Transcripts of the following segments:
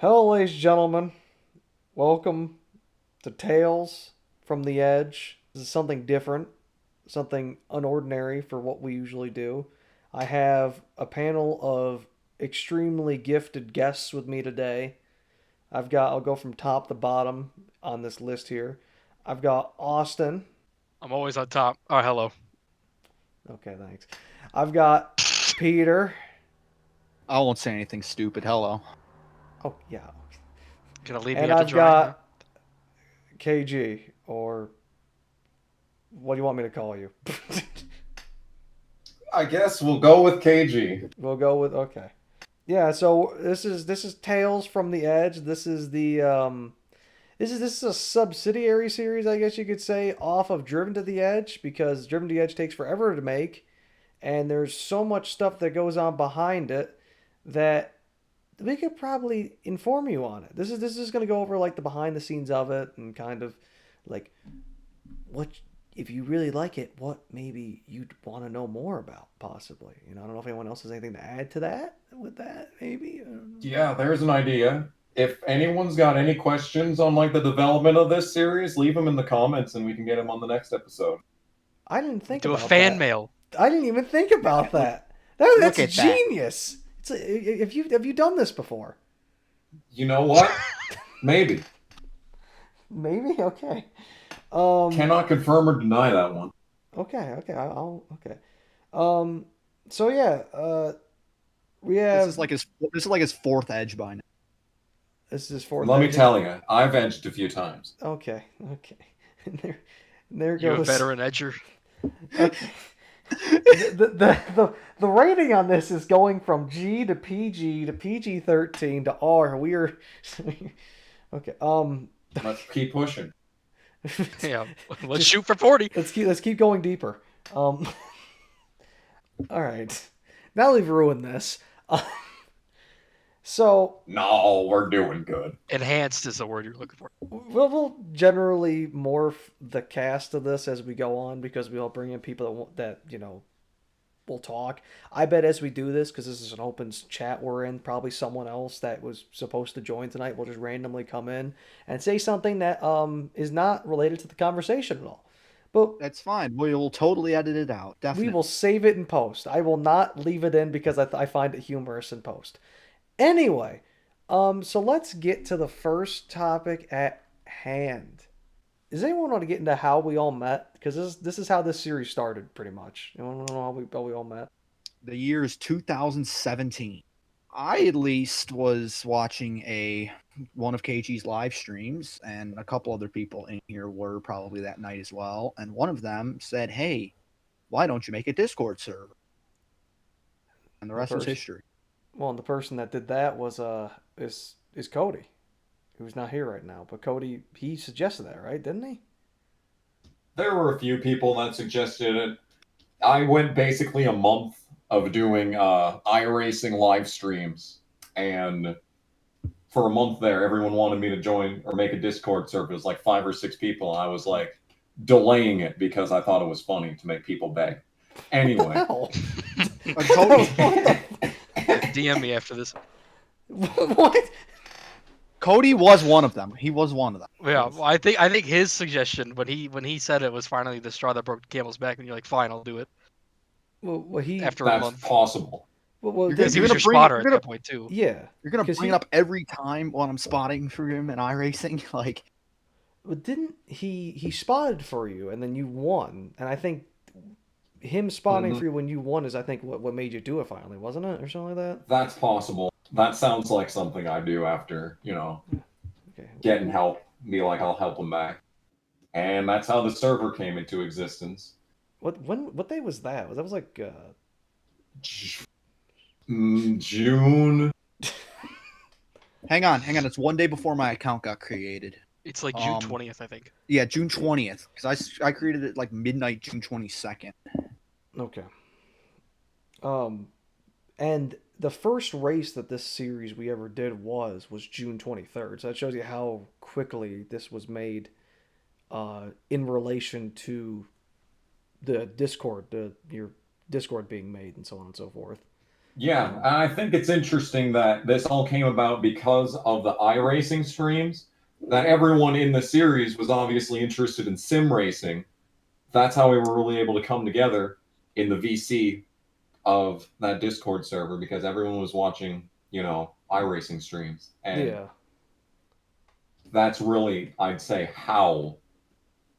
Hello, ladies and gentlemen. Welcome to Tales from the Edge. This is something different, something unordinary for what we usually do. I have a panel of extremely gifted guests with me today. I'll go from top to bottom on this list here. I've got Austin. I'm always on top. Oh, hello. Okay, thanks. I've got Peter. I won't say anything stupid. Hello. Oh, yeah. Gonna leave me And out to I've dry. Huh? got KG, or what do you want me to call you? I guess we'll go with KG. We'll go with okay. Yeah, so this is Tales from the Edge. This is a subsidiary series, I guess you could say, off of Driven to the Edge because Driven to the Edge takes forever to make, and there's so much stuff that goes on behind it that we could probably inform you on it. This is going to go over like the behind the scenes of it and kind of like what if you really like it, what maybe you'd want to know more about, possibly. I don't know if anyone else has anything to add to that with that, maybe. Yeah, there's an idea. If anyone's got any questions on like the development of this series, leave them in the comments and we can get them on the next episode. I didn't think Do a about fan that. mail. I didn't even think about Look, that. look That's at that. genius. Have you done this before? You know what? Maybe. Maybe. Okay. Cannot confirm or deny that one. Okay. Okay. I'll. Okay. Um. So yeah. We This have. is like his fourth edge by now. This is fourth Let me edge. tell you, I've edged a few times. Okay. Okay. And there You a goes. veteran edger. Okay. The rating on this is going from G to PG to PG-13 to R. We're okay. Let's keep pushing. Yeah. Let's Just- shoot for 40. let's keep going deeper. All right. Now we've ruined this. So No, we're doing good. Enhanced is the word you're looking for. we'll generally morph the cast of this as we go on because we'll bring in people that we'll talk. I bet as we do this, because this is an open chat we're in, probably someone else that was supposed to join tonight will just randomly come in and say something that is not related to the conversation at all. But That's fine. We will totally edit it out. we Definitely. will save it in post. I will not leave it in because I find it humorous in post. Anyway, so let's get to the first topic at hand. Does anyone want to get into how we all met? Because this is how this series started, pretty much. You want to know how we all met? The year is 2017. I at least was watching one of KG's live streams, and a couple other people in here were probably that night as well. And one of them said, "Hey, why don't you make a Discord server?" And the The rest was person, history. well, and the person that did that was is Cody, who's not here right now. But Cody, he suggested that, right? Didn't he? There were a few people that suggested it. I went basically a month of doing iRacing live streams, and for a month there, everyone wanted me to join or make a Discord server. It was like 5 or 6 people. I was like delaying it because I thought it was funny to make people beg. Anyway, Hell, Cody, DM me after this. what? Cody was one of them. He was one of them. Yeah, well, I think his suggestion when he said it was finally the straw that broke the camel's back, and you're like, fine, I'll do it Well, he. after a that's month. possible. Well, You're Because he You're was gonna your bring- spotter you're at gonna- that point too. yeah. You're gonna 'Cause bring he- it up every time when I'm spotting for him in iRacing. Like, But didn't he spotted for you and then you won? And I think him spotting Mhm. for you when you won is I think what made you do it finally, wasn't it, or something like that? That's possible. That sounds like something I do after, Okay. getting help. Be like, I'll help them back. And that's how the server came into existence. What day was that? Was like June. hang on. It's one day before my account got created. It's like June 20th, I think. Yeah, June 20th. Because I created it like midnight, June 22nd. okay. And the first race that this series we ever did was June 23rd. So that shows you how quickly this was made in relation to the Discord, your Discord being made and so on and so forth. Yeah, and I think it's interesting that this all came about because of the iRacing streams. That everyone in the series was obviously interested in sim racing. That's how we were really able to come together in the VC of that Discord server because everyone was watching, iRacing streams. And Yeah. that's really, I'd say, how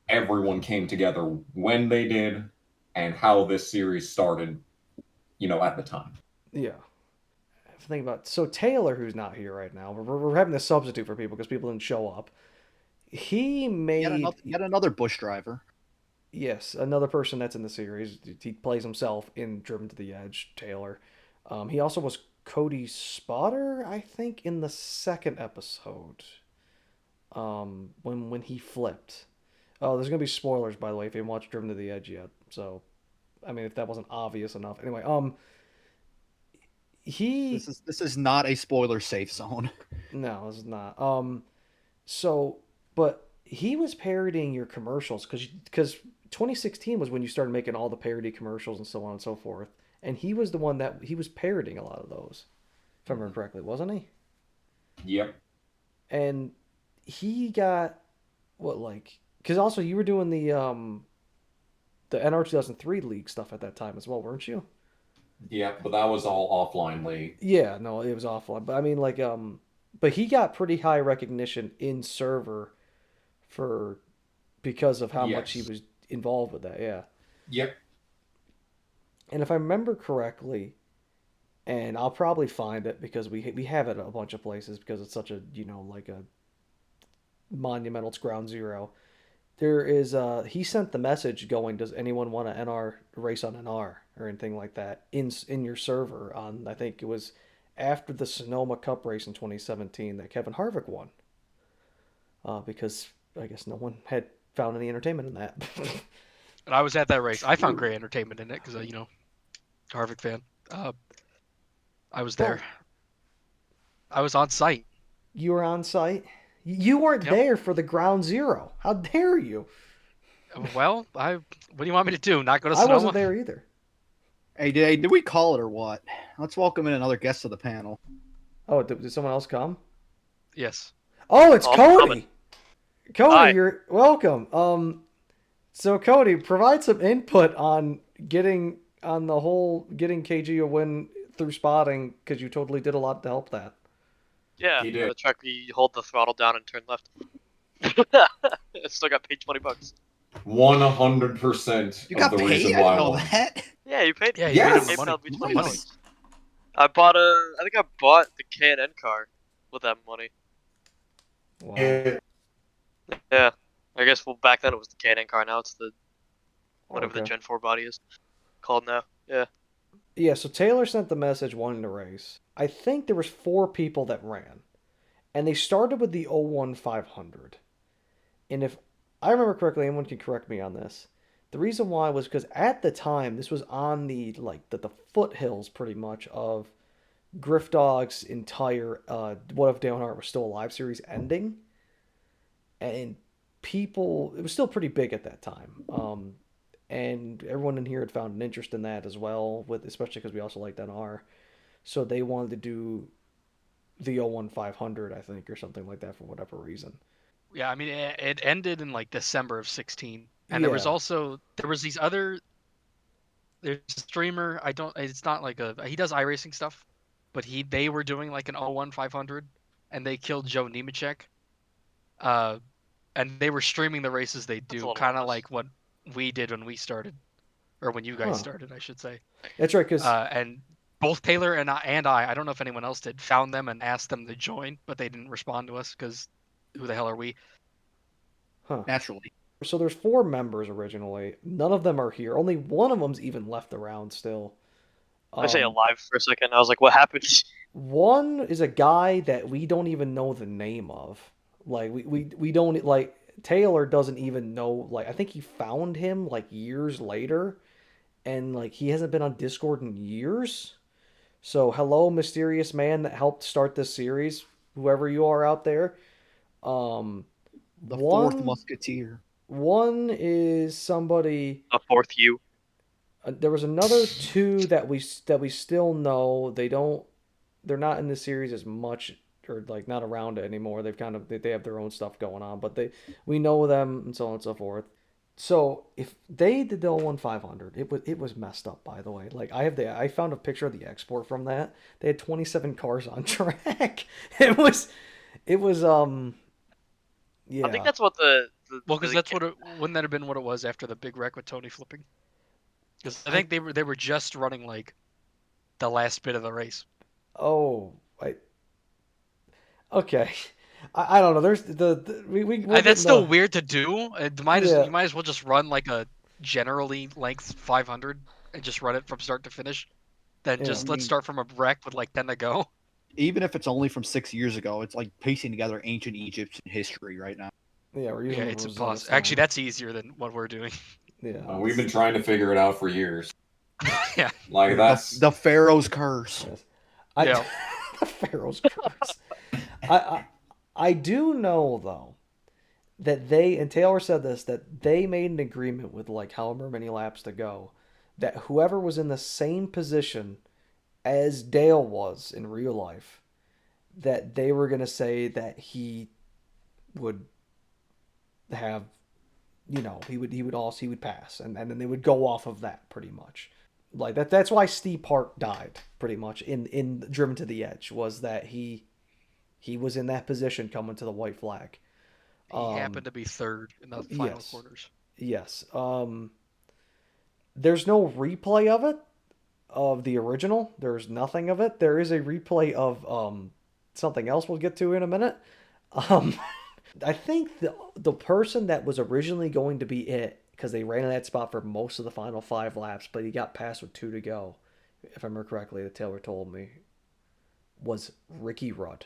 everyone came together when they did and how this series started, at the time. Yeah. Think about so Taylor, who's not here right now. We're having to substitute for people because people didn't show up. He Yet made another, yet another Bush driver. yes, another person that's in the series. He plays himself in Driven to the Edge. Taylor. He also was Cody Spotter, I think, in the second episode. When he flipped. Oh, there's gonna be spoilers by the way if you haven't watched Driven to the Edge yet. So, I mean, if that wasn't obvious enough. Anyway, he This is not a spoiler safe zone. no, it's not. So, but he was parodying your commercials because 2016 was when you started making all the parody commercials and so on and so forth. And he was the one that he was parodying a lot of those, if I remember correctly, wasn't he? Yep. And he got what like because also you were doing the NR 2003 league stuff at that time as well, weren't you? Yep, but that was all offline league. Yeah, no, it was awful. But I mean, like, but he got pretty high recognition in server for because of how much he Yes. was involved with that. Yeah, Yep. and if I remember correctly, and I'll probably find it because we have it a bunch of places because it's such a like a monumental. It's ground zero. There is he sent the message going, does anyone want to NR race on NR or anything like that in your server on I think it was after the Sonoma Cup race in 2017 that Kevin Harvick won. Because I guess no one had found any entertainment in that. And I was at that race. I found great entertainment in it because, Harvick fan. Uh, I was Well, there. I was on site. you were on site. You weren't Yep. there for the ground zero. How dare you? Well, what do you want me to do? Not go to I wasn't Sonoma? there either. Hey, did we call it or what? Let's welcome in another guest to the panel. Oh, did someone else come? Yes. Oh, it's Oh, I'm Cody. coming. Cody, Hi. you're welcome. So Cody, provide some input on getting on the whole getting KG a win through spotting because you totally did a lot to help that. Yeah, He did. the track we hold the throttle down and turn left. Still got paid $20. 100% You of got the paid? reason I why I didn't know won. that. Yeah, you paid. Yeah, you paid him PayPal money. me Nice. $20. I bought I think I bought the K&N car with that money. Wow. Yeah, I guess back then it was the K&N car. Now it's the whatever the Okay. Gen 4 body is called now. Yeah. Yeah, so Taylor sent the message wanting to race. I think there was 4 people that ran, and they started with the 01 500. And if I remember correctly, anyone can correct me on this. The reason why was because at the time this was on the like the foothills pretty much of Griff Dog's entire What If Dale Earnhardt Was Still Alive series ending, and people it was still pretty big at that time. And everyone in here had found an interest in that as well, with especially because we also liked NR. So they wanted to do the 01 500, I think, or something like that for whatever reason. Yeah, I mean, it ended in like December of 16. And Yeah. there was these other, there's a streamer, it's not like he does iRacing stuff, but they were doing like an 01 500 and they killed Joe Nemechek. And they were streaming the races they a do, little kind of honest. like what we did when we started, or when you guys Huh. started, I should say. That's right, because And both Taylor and I don't know if anyone else did, found them and asked them to join, but they didn't respond to us because who the hell are we? Naturally. So there's 4 members originally. None of them are here. Only one of them's even left around still. I say Um, alive for a second. I was like, what happened? One is a guy that we don't even know the name of. Like we don't like Taylor doesn't even know like I think he found him like years later and like he hasn't been on Discord in years. So hello mysterious man that helped start this series, whoever you are out there. Um The fourth one musketeer. one is somebody A fourth you. There was another two that we still know. They're not in the series as much, or like not around it anymore. They have their own stuff going on, but we know them and so on and so forth. So if they did the 01500, it was messed up, by the way. Like I found a picture of the export from that. They had 27 cars on track. It was yeah. I think that's what Well, because wouldn't that have been what it was after the big wreck with Tony flipping? Because I think they were just running like the last bit of the race. Oh, okay. I don't know. There's that's still weird to do. You might as well just run like a generally length 500 and just run it from start to finish. Then let's start from a wreck with like 10 to go. Even if it's only from 6 years ago, it's like piecing together ancient Egyptian history right now. Yeah, we're using it's impossible. Actually, that's easier than what we're doing. Yeah, we've been trying to figure it out for years. Yeah, like that's the Pharaoh's curse. Yes. The Pharaoh's curse. I do know though that and Taylor said this, that they made an agreement with like however many laps to go, that whoever was in the same position as Dale was in real life, that they were gonna say that he would have, he would pass, and then they would go off of that pretty much. Like that's why Steve Park died pretty much in Driven to the Edge, was that he was in that position coming to the white flag. He happened to be third in the final quarters. Yes. There's no replay of it, of the original. There's nothing of it. There is a replay of something else we'll get to in a minute. I think the person that was originally going to be it, because they ran in that spot for most of the final 5 laps, but he got passed with 2 to go, if I remember correctly, the Taylor told me, was Ricky Rudd.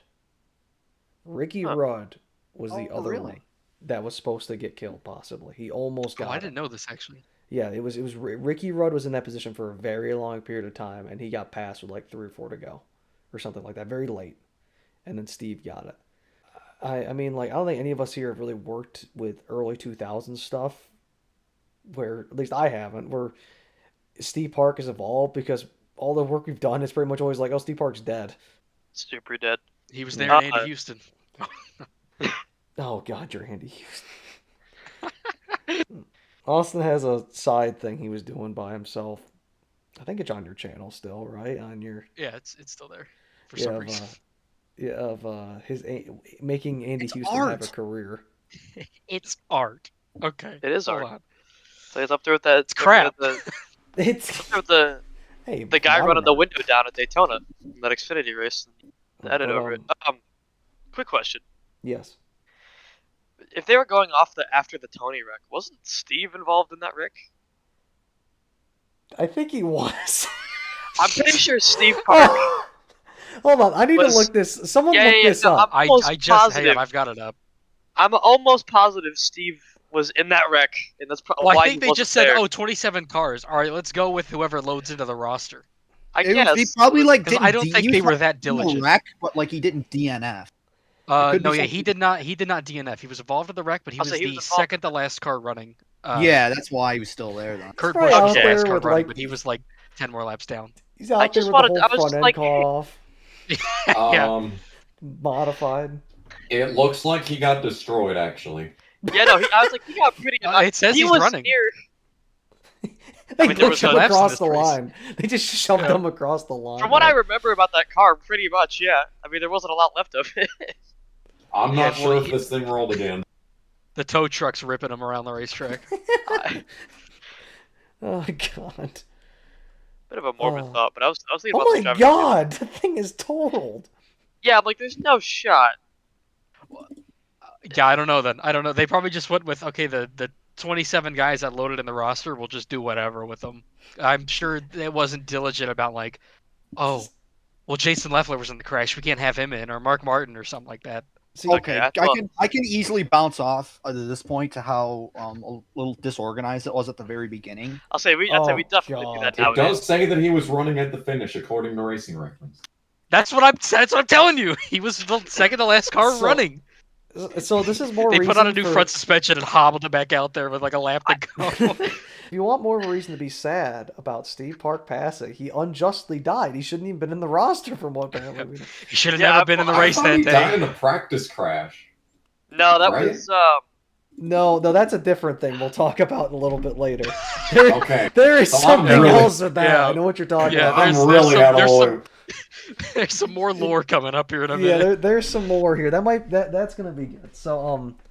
Ricky Rudd was the other one that was supposed to get killed, possibly. He almost got I didn't know this, actually. Yeah, it was Ricky Rudd was in that position for a very long period of time, and he got passed with like 3 or 4 to go, or something like that, very late. And then Steve got it. I mean, like, I don't think any of us here have really worked with early 2000s stuff, where, at least I haven't, where Steve Park has evolved, because all the work we've done is pretty much always like, oh, Steve Park's dead. Super dead. He was there in Andy Houston. Oh, God, you're Andy Houston. Austin has a side thing he was doing by himself. I think it's on your channel still, right? On your... Yeah, it's still there for some reason. His making Andy Houston have a career. It's art. Okay. It is hold art. On. So it's up there with that. It's crap. It's up there with the guy running the window down at Daytona, that Xfinity race. The edit over it. Quick question. Yes. If they were going off after the Tony wreck, wasn't Steve involved in that wreck? I think he was. I'm pretty sure Steve Park. Hold on, I need to look this. Someone look this up. Hang on, I've got it up. I'm almost positive Steve was in that wreck, and that's probably why I think they just said, there. 27 cars. All right, let's go with whoever loads into the roster. I guess. He probably I don't think they were that diligent. Wreck, but like he didn't DNF. He did not DNF. He was involved in the wreck, but he was the second to last car running. Yeah, that's why he was still there then. Kurt Busch was the last car running, but he was like 10 more laps down. He's out there with the whole front end car off. Yeah. Modified. It looks like he got destroyed, actually. Yeah, no, I was like, he got pretty... it says he's running. They pushed him across the line. They just shoved him across the line. From what I remember about that car, pretty much, yeah. I mean, there wasn't a lot left of it. I'm not sure if this thing rolled again. The tow truck's ripping him around the racetrack. Oh, God. Bit of a morbid thought, but I was thinking about the Oh, my God! The thing is totaled. Yeah, I'm like, there's no shot. Yeah, I don't know then. I don't know. They probably just went with, okay, the 27 guys that loaded in the roster, we'll just do whatever with them. I'm sure it wasn't diligent about like, oh, well, Jason Leffler was in the crash. We can't have him in, or Mark Martin or something like that. See, okay, I can easily bounce off at this point to how a little disorganized it was at the very beginning. I'll say we definitely do that now. It does say that he was running at the finish, according to Racing Reference. That's what I'm telling you. He was the second to last car running. So this is more. They put on a new front suspension and hobbled it back out there with like a lap to go. If you want more of a reason to be sad about Steve Park passing, he unjustly died. He shouldn't even been in the roster from what apparently we know. He should have never been in the race I thought that he day. died in a practice crash. No, that Right? was No, that's a different thing. We'll talk about a little bit later. Okay. There is So I'm something really- else with that. Yeah. I know what you're talking Yeah, about. I'm really out of the loop. There's some more lore coming up here in a Yeah, minute. there's some more here. That's gonna be good. So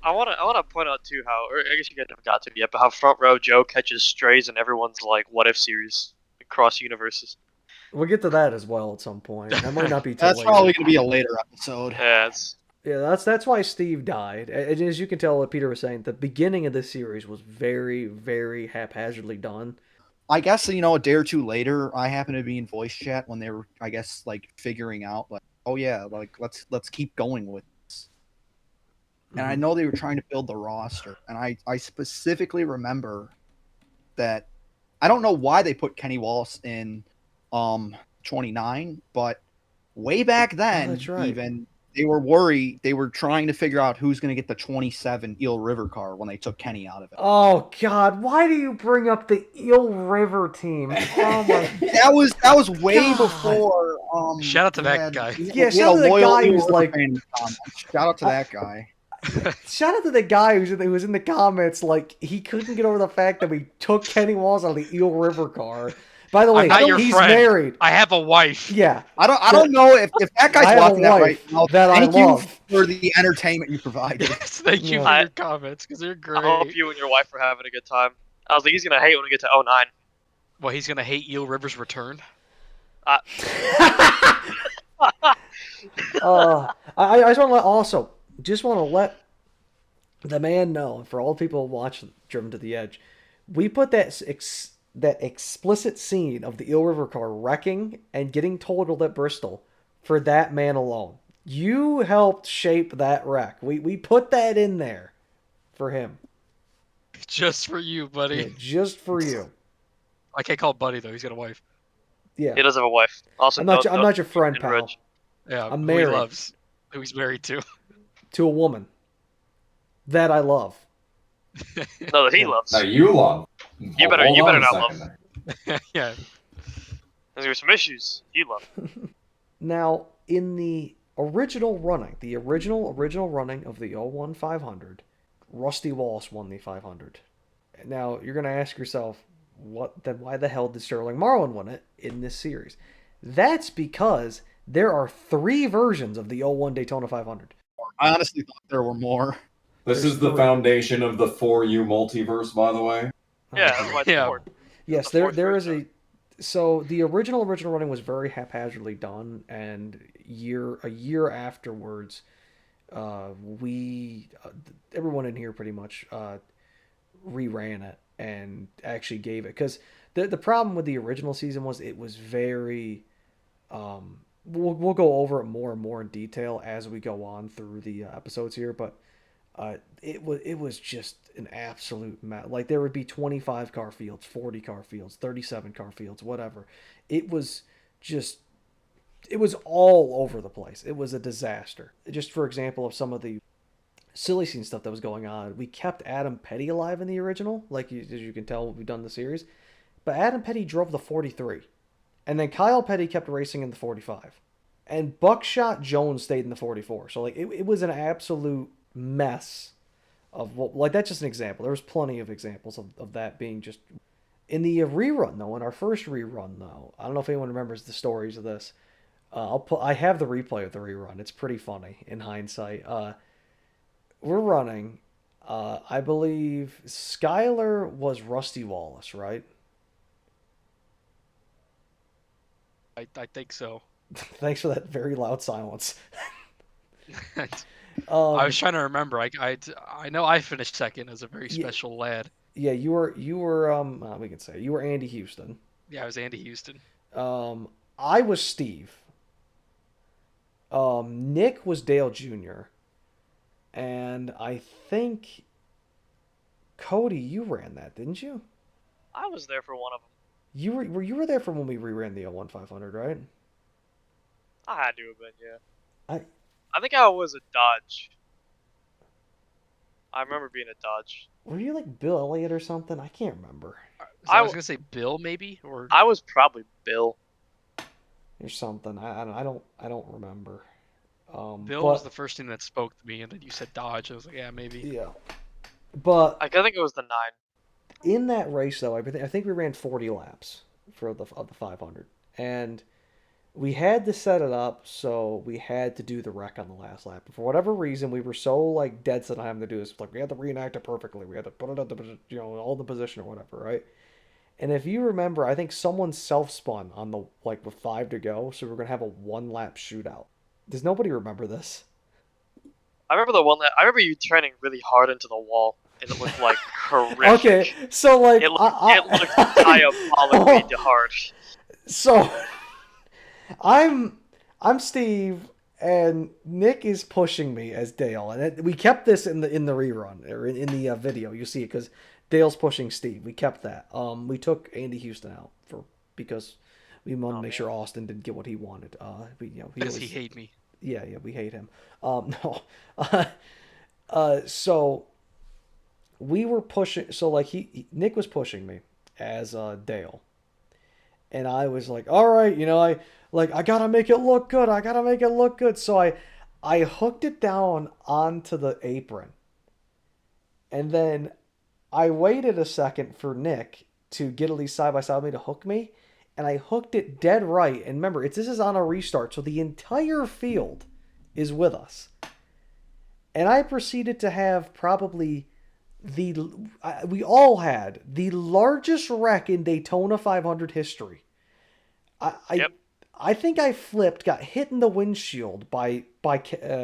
I wanna point out too how, or I guess you guys haven't got to it yet, but how Front Row Joe catches strays in everyone's like what if series across universes. we'll get to that as well at some point. That might not be till That's later. probably going to be a later episode. Yeah, it's Yeah, that's why Steve died. And as you can tell, what Peter was saying, the beginning of this series was very, very haphazardly done. I guess, you know, a day or two later, I happened to be in voice chat when they were, I guess, like figuring out, like, oh yeah, like let's keep going with this. And I know they were trying to build the roster, and I specifically remember that I don't know why they put Kenny Wallace in 29, but way back then, that's right. even they were worried. They were trying to figure out who's going to get the 27 Eel River car when they took Kenny out of it. Oh God, why do you bring up the Eel River team? Oh my. That was way God. before. Shout out to we that had- guy. we Yeah, had shout out to the loyal guy Eel who's River like- fan in the comments. Shout out to that guy. Shout out to the guy who was in the comments, like he couldn't get over the fact that we took Kenny Walls out of the Eel River car. By the way, I'm not your he's friend. married. I have a wife. Yeah, I don't know if that I guy's have a watching that right wife now. that I Thank you love. for the entertainment you provided. Yes, thank you Yeah. for your comments because they're great. I hope you and your wife are having a good time. I was like, he's gonna hate when we get to 09. Well, he's gonna hate Eel River's return. I just want to let the man know, for all the people who watch Driven to the Edge, we put that explicit scene of the Eel River car wrecking and getting totaled at Bristol for that man alone. You helped shape that wreck. We put that in there for him. Just for you, buddy. Yeah, just for you. I can't call it buddy though. He's got a wife. Yeah. He does have a wife. Also, I'm not your friend, pal. Rich. Yeah, I'm who married. he loves, who he's married to. To a woman that I love. No, that he loves. Now you love. You better Hold on a not second love. there. Yeah. There's some issues. You love. Now, in the original running of the 01 500, Rusty Wallace won the 500. Now, you're going to ask yourself, why the hell did Sterling Marlin win it in this series? That's because there are 3 versions of the 01 Daytona 500. I honestly thought there were more. This is the foundation of the 4U multiverse, by the way. Yeah, that's why it's Yeah. important. Yes, The fourth there is version. So the original running was very haphazardly done, and a year afterwards, everyone in here pretty much reran it and actually gave it, because the problem with the original season was it was very we'll go over it more and more in detail as we go on through the episodes here, but it was just an absolute mess. Like, there would be 25 car fields, 40 car fields, 37 car fields, whatever. It was all over the place. It was a disaster. Just for example of some of the silly scene stuff that was going on, we kept Adam Petty alive in the original, as you can tell, we've done the series. But Adam Petty drove the 43. And then Kyle Petty kept racing in the 45. And Buckshot Jones stayed in the 44. So, like, it was an absolute mess of that's just an example. There was plenty of examples of that being just in the rerun though. In our first rerun though, I don't know if anyone remembers the stories of this. I have the replay of the rerun. It's pretty funny in hindsight. We're running. I believe Skyler was Rusty Wallace, right? I think so. Thanks for that very loud silence. I was trying to remember. I know I finished second as a very special lad. Yeah, you were we can say you were Andy Houston. Yeah, I was Andy Houston. I was Steve. Nick was Dale Jr. And I think Cody, you ran that, didn't you? I was there for one of them. You were there for when we reran the 01 500, right? I had to have been, yeah. I think I was a Dodge. I remember being a Dodge. Were you like Bill Elliott or something? I can't remember. So I was gonna say Bill, maybe, or I was probably Bill. Or something. I don't remember. Bill was the first thing that spoke to me, and then you said Dodge. I was like, yeah, maybe. Yeah. But I think it was the 9. in that race, though, I think we ran 40 laps of the 500, and we had to set it up so we had to do the wreck on the last lap. But for whatever reason, we were so like dead set on having to do this. Like we had to reenact it perfectly. We had to put it at the all in the position or whatever, right? And if you remember, I think someone self-spun on the with 5 to go, so we're gonna have a 1-lap shootout. Does nobody remember this? I remember the one that I remember you turning really hard into the wall, and it looked like horrific. Okay, so like it looked diabolically hard. So I'm Steve, and Nick is pushing me as Dale, and we kept this in the rerun or in the video. You see it because Dale's pushing Steve. We kept that. We took Andy Houston out because we wanted to make sure Austin didn't get what he wanted. Because he hate me. Yeah, we hate him. No. So we were pushing. So like Nick was pushing me as Dale, and I was like, all right, I gotta make it look good. I gotta make it look good. So I hooked it down onto the apron, and then I waited a second for Nick to get at least side by side with me to hook me, and I hooked it dead right. And remember, this is on a restart, so the entire field is with us. And I proceeded to have probably we all had the largest wreck in Daytona 500 history. I think I flipped, got hit in the windshield by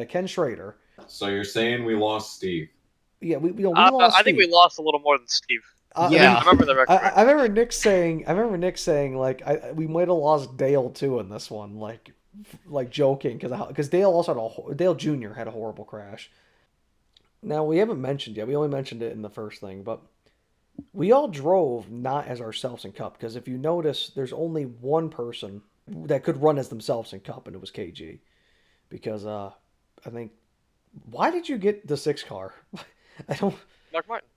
Ken Schrader. So you're saying we lost Steve? Yeah, we lost. I think we lost a little more than Steve. Yeah, I remember the record. I remember Nick saying like we might have lost Dale too in this one, like joking because Dale also had Dale Jr. had a horrible crash. Now we haven't mentioned yet. We only mentioned it in the first thing, but we all drove not as ourselves in Cup because if you notice, there's only one person that could run as themselves in Cup, and it was KG. Because I think, why did you get the 6 car? I don't. Mark Martin.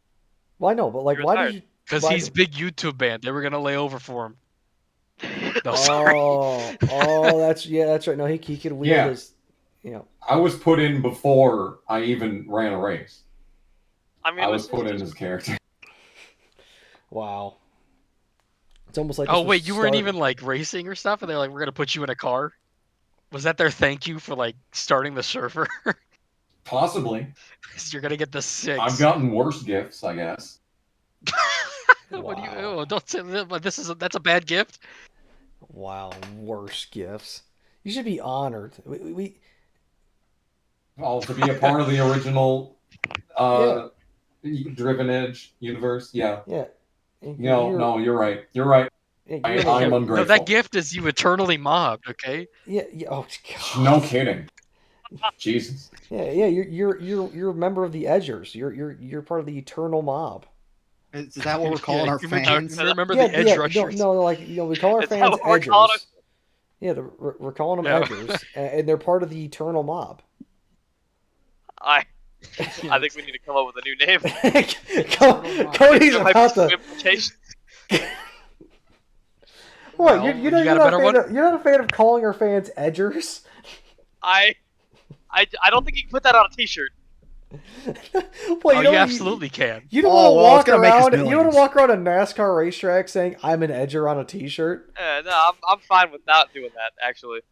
Well, I know, but like, why did you? Because he's big YouTube band. They were gonna lay over for him. No, sorry. That's right. No, he could wield his. I was put in before I even ran a race. I mean, I was put in as character. Wow. It's almost like. Oh wait, you weren't even like racing or stuff, and they're like, "We're gonna put you in a car." Was that their thank you for like starting the server? Possibly. You're gonna get the 6. I've gotten worse gifts, I guess. What do you? Oh, don't say that. But that's a bad gift. Wow, worse gifts. You should be honored. Well, to be a part of the original Driven Edge universe, yeah. Yeah. No, you're right. You're right. I'm ungrateful. No, that gift is you eternally mobbed. Okay. Yeah. Oh God. No kidding. Jesus. Yeah. You're a member of the Edgers. You're part of the eternal mob. Is that what we're calling our fans? Remember the Edge Rushers? No, like we call our fans Edgers. Yeah, we're calling them Edgers, and they're part of the eternal mob. I think we need to come up with a new name. Cody's about to. What? Well, you're not a fan of calling our fans Edgers? I don't think you can put that on a T-shirt. Well, you absolutely can. You don't want to walk around. You don't want to walk around a NASCAR racetrack saying "I'm an Edger" on a T-shirt. No, I'm fine with not doing that. Actually.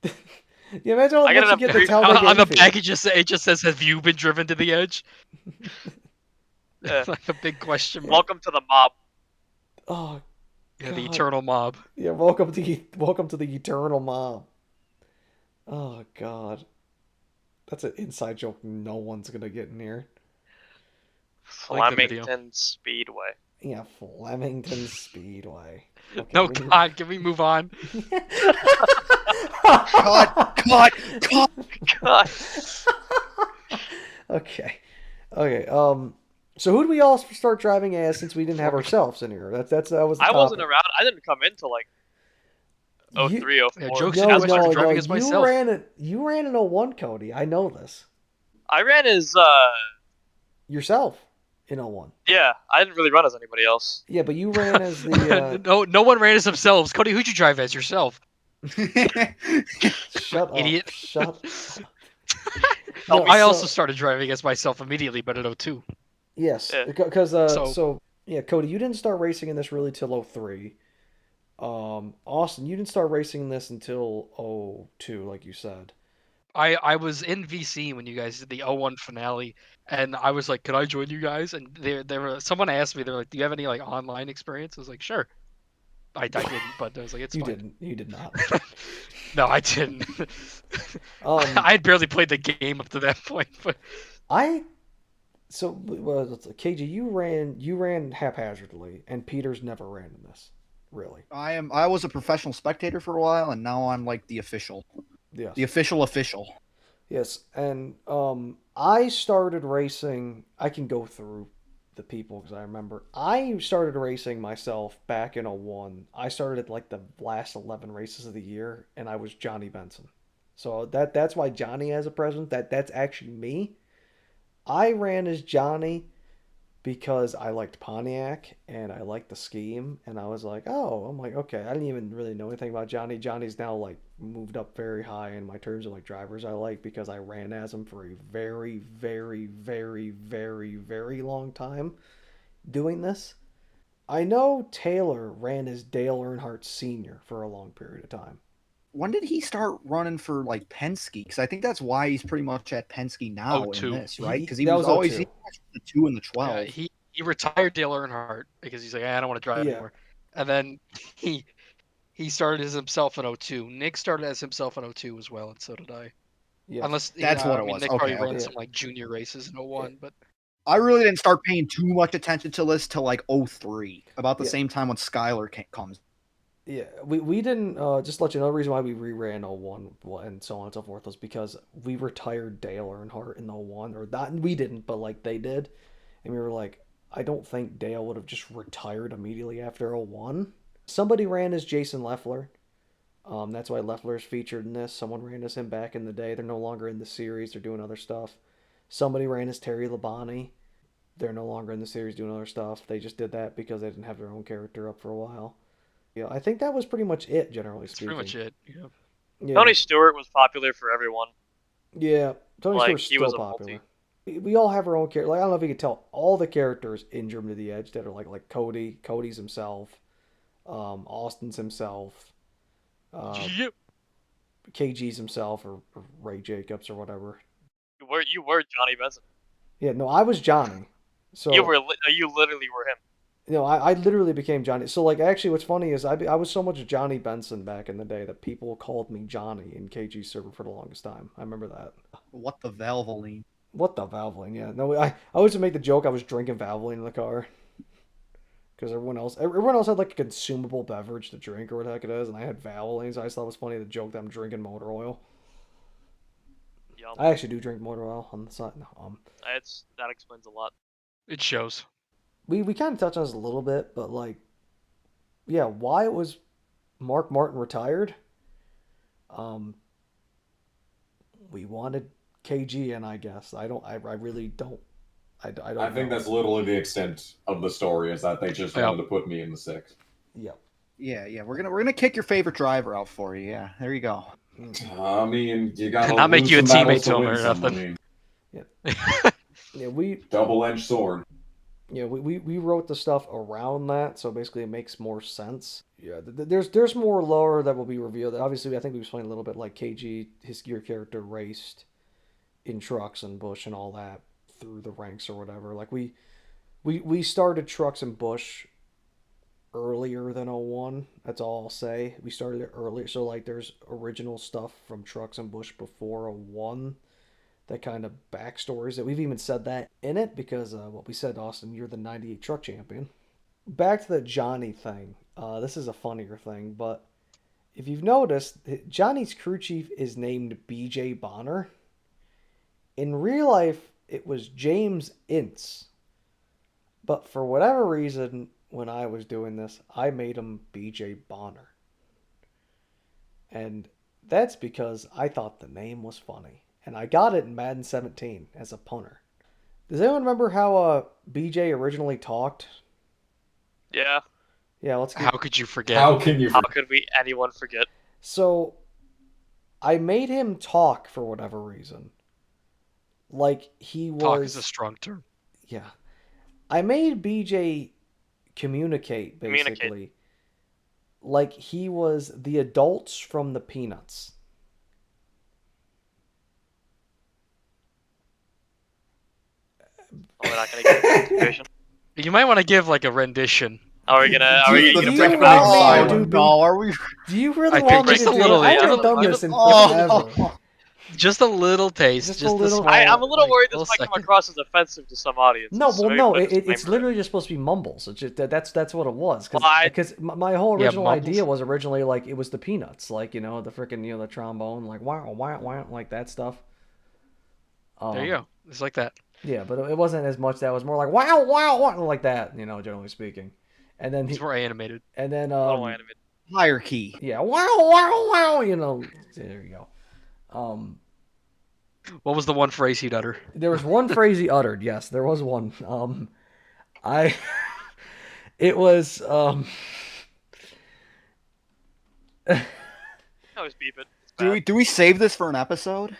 You imagine how much you get to tell on the back. It just says, "Have you been driven to the edge?" Like a big question mark. Welcome to the mob. Oh, yeah, the eternal mob. Yeah, welcome to the eternal mob. Oh God, that's an inside joke no one's gonna get near. Flemington Speedway. Yeah, Flemington Speedway. Okay, no, God, can we move on? Cut. Okay. So who did we all start driving as since we didn't have ourselves in here? That was. I wasn't around. I didn't come in till like 03, 04. Yeah, jokes I started driving as myself. You ran in 01, Cody. I know this. I ran as yourself. in 01. Yeah, I didn't really run as anybody else. Yeah, but you ran as the... No one ran as themselves. Cody, who'd you drive as yourself? Shut up. Idiot. Shut up. No, I also started driving as myself immediately, but in 02. Yes, Yeah. because Cody, you didn't start racing in this really till 03. Austin, you didn't start racing in this until 02, like you said. I was in VC when you guys did the 01 finale, and I was like, "Can I join you guys?" And someone asked me, they're like, "Do you have any like online experience?" I was like, "Sure." I didn't, but I was like, "It's fine." You did not. No, I didn't. I had barely played the game up to that point, but KG, you ran haphazardly, and Peter's never ran in this, really. I was a professional spectator for a while, and now I'm like the official. Yes. The official. Yes, and I started racing. I can go through the people because I remember I started racing myself back in 01. I started at like the last 11 races of the year, and I was Johnny Benson. So that's why Johnny has a present. That's actually me. I ran as Johnny because I liked Pontiac and I liked the scheme, and I was like, oh, I'm like, okay, I didn't even really know anything about Johnny. Johnny's now like moved up very high in my terms of like drivers I like because I ran as him for a very, very, very, very, very long time doing this. I know Taylor ran as Dale Earnhardt Sr. for a long period of time. When did he start running for like Penske? Because I think that's why he's pretty much at Penske now in this, right? Because he was always the 2 and the 12. Yeah, he retired Dale Earnhardt because he's like, I don't want to drive anymore. And then he started as himself in 02. Nick started as himself in 02 as well, and so did I. Yes. Unless that's what it was. Nick probably ran some like junior races in 01, but I really didn't start paying too much attention to this till like 03, about the same time when Skyler comes. Yeah, we didn't, just to let you know, the reason why we reran 01 and so on and so forth was because we retired Dale Earnhardt in 01, or not, we didn't, but like they did, and we were like, I don't think Dale would have just retired immediately after 01. Somebody ran as Jason Leffler. That's why Leffler's featured in this. Someone ran as him back in the day. They're no longer in the series. They're doing other stuff. Somebody ran as Terry Labonte. They're no longer in the series doing other stuff. They just did that because they didn't have their own character up for a while. Yeah, I think that was pretty much it, generally speaking. That's pretty much it. Yeah. Tony Stewart was popular for everyone. Yeah, Tony Stewart's still popular. We all have our own character. Like, I don't know if you could tell all the characters in Driven to the Edge that are like Cody. Cody's himself. Austin's himself. Yep. KG's himself, or Ray Jacobs, or whatever. You were Johnny Benson. Yeah, no, I was Johnny. So you literally were him. I literally became Johnny. So, like, actually, what's funny is I was so much Johnny Benson back in the day that people called me Johnny in KG's server for the longest time. I remember that. What the Valvoline? What the Valvoline? Yeah, no, I always would make the joke I was drinking Valvoline in the car because everyone else had like a consumable beverage to drink or what the heck it is, and I had Valvoline, so I just thought it was funny the joke that I'm drinking motor oil. Yum. I actually do drink motor oil on the side. No, that explains a lot. It shows. We kind of touched on this a little bit, but like, yeah, why it was Mark Martin retired. We wanted KG in, I guess. I really don't. I don't. I think that's literally the extent of the story, is that they just wanted to put me in the 6. Yep. Yeah. We're gonna kick your favorite driver out for you. Yeah, there you go. I mean, you gotta not make you a teammate to him or nothing. I mean, yeah, we double-edged sword. Yeah, we wrote the stuff around that, so basically it makes more sense. Yeah, there's more lore that will be revealed. Obviously, I think we explained a little bit like KG, your character raced in trucks and Bush and all that through the ranks or whatever. Like we started trucks and Bush earlier than 01. That's all I'll say. We started it earlier, so like there's original stuff from trucks and Bush before 01. That kind of backstories that we've even said that in it because what we said, Austin, you're the 98 truck champion. Back to the Johnny thing. This is a funnier thing, but if you've noticed, Johnny's crew chief is named BJ Bonner. In real life, it was James Ince. But for whatever reason, when I was doing this, I made him BJ Bonner. And that's because I thought the name was funny. And I got it in Madden 17 as a punter. Does anyone remember how BJ originally talked? Yeah. Yeah, let's How get. could you forget? How can you? How could anyone forget? So, I made him talk for whatever reason. Like he Talk is a was. strong term. Yeah. I made BJ communicate, basically. Communicate. Like he was the adults from the Peanuts. We're not gonna get into situation. You might want to give like a rendition. Are we gonna Do you get want a me to silent. do No, are we? Do you really I want think me just to a do little- it? I just a haven't done little- this in Oh. forever. Just a little taste. Just Just a little- small. I'm a little worried this little might come second. across as offensive to some audiences. No, so well, maybe no, put a it's disclaimer literally just supposed to be mumbles. It's just, that's what it was. Well, I- Because my whole Yeah, original mumbles. idea was originally like it was the Peanuts, like the freaking the trombone, like wow wow wow, like that stuff. There you go. It's like that. Yeah, but it wasn't as much. That was more like wow wow wow, like that. Generally speaking. And then It's more animated. and then A little animated. Higher key. yeah, wow wow wow. There you go. What was the one phrase he'd utter? There was one phrase he uttered. Yes, there was one. I. It was. I always beep it. It's bad. Do we save this for an episode?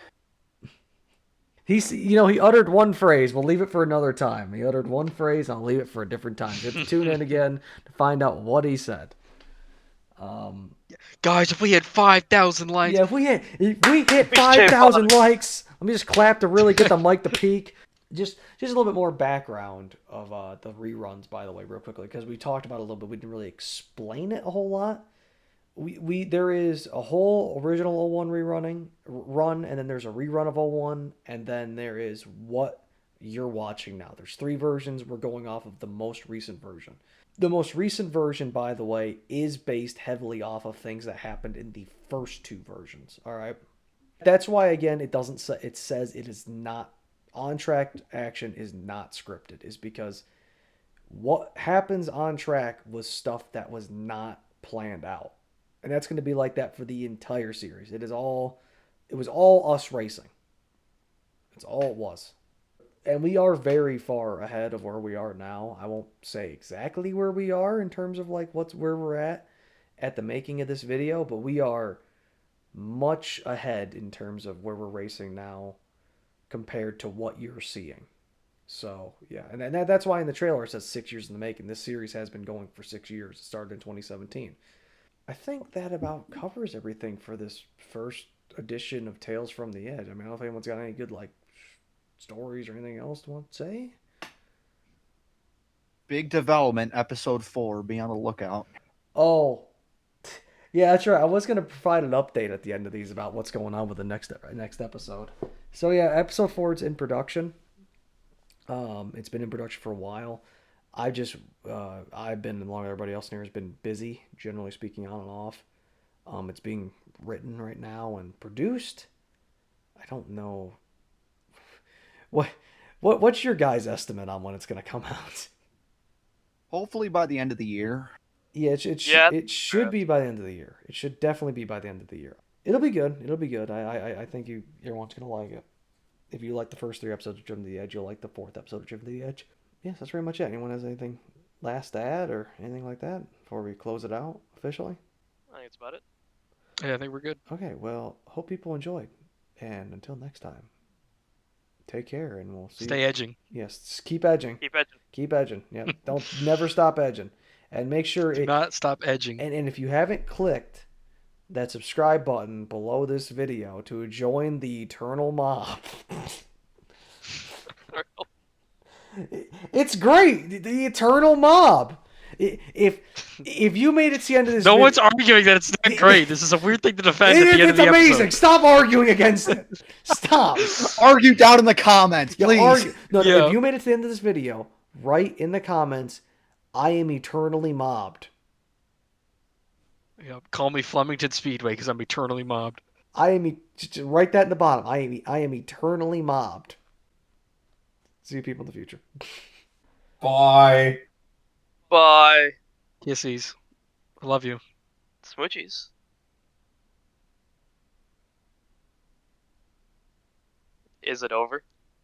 He uttered one phrase. We'll leave it for another time. He uttered one phrase. I'll leave it for a different time. You have to tune in again to find out what he said. Guys, if we had 5,000 likes. Yeah, if we hit 5,000 likes, let me just clap to really get the mic to peak. Just a little bit more background of the reruns, by the way, real quickly, because we talked about it a little bit. We didn't really explain it a whole lot. There is a whole original 01 run, and then there's a rerun of 01, and then there is what you're watching now. There's 3 versions. We're going off of the most recent version. The most recent version, by the way, is based heavily off of things that happened in the first 2 versions. All right, that's why again it doesn't say, it says it is not on track. Action is not scripted, is because what happens on track was stuff that was not planned out. And that's going to be like that for the entire series. It was all us racing. That's all it was. And we are very far ahead of where we are now. I won't say exactly where we are in terms of like where we're at the making of this video, but we are much ahead in terms of where we're racing now compared to what you're seeing. So, yeah. And that's why in the trailer it says 6 years in the making. This series has been going for 6 years. It started in 2017. I think that about covers everything for this first edition of Tales from the Edge. I mean, I don't know if anyone's got any good, like, stories or anything else to want to say. Big development, episode 4. Be on the lookout. Oh, yeah, that's right. I was going to provide an update at the end of these about what's going on with the next episode. So, yeah, episode 4 is in production. It's been in production for a while. I've been, along with everybody else in here, has been busy, generally speaking, on and off. It's being written right now and produced. I don't know. What's your guys' estimate on when it's going to come out? Hopefully by the end of the year. Yeah, it should be by the end of the year. It should definitely be by the end of the year. It'll be good. It'll be good. I think everyone's going to like it. If you like the first 3 episodes of Driven to the Edge, you'll like the 4th episode of Driven to the Edge. Yes, that's pretty much it. Anyone has anything last to add or anything like that before we close it out officially? I think that's about it. Yeah, I think we're good. Okay, well, hope people enjoyed. And until next time, take care and we'll see. Stay edging. Yes, keep edging. Keep edging. Keep edging. Yeah, never stop edging. And make sure Do not stop edging. And if you haven't clicked that subscribe button below this video to join the Eternal Mob. It's great. The Eternal Mob. If you made it to the end of this No video, one's arguing that it's not great. This is a weird thing to defend at the end of the it's amazing. episode. Stop arguing against it. Stop. Argue down in the comments, please. No, Yeah. if you made it to the end of this video, write in the comments, I am eternally mobbed. Yeah, call me Flemington Speedway because I'm eternally mobbed. Just write that in the bottom. I am eternally mobbed. See you people in the future. Bye. Bye. Kissies. I love you. Smoochies. Is it over?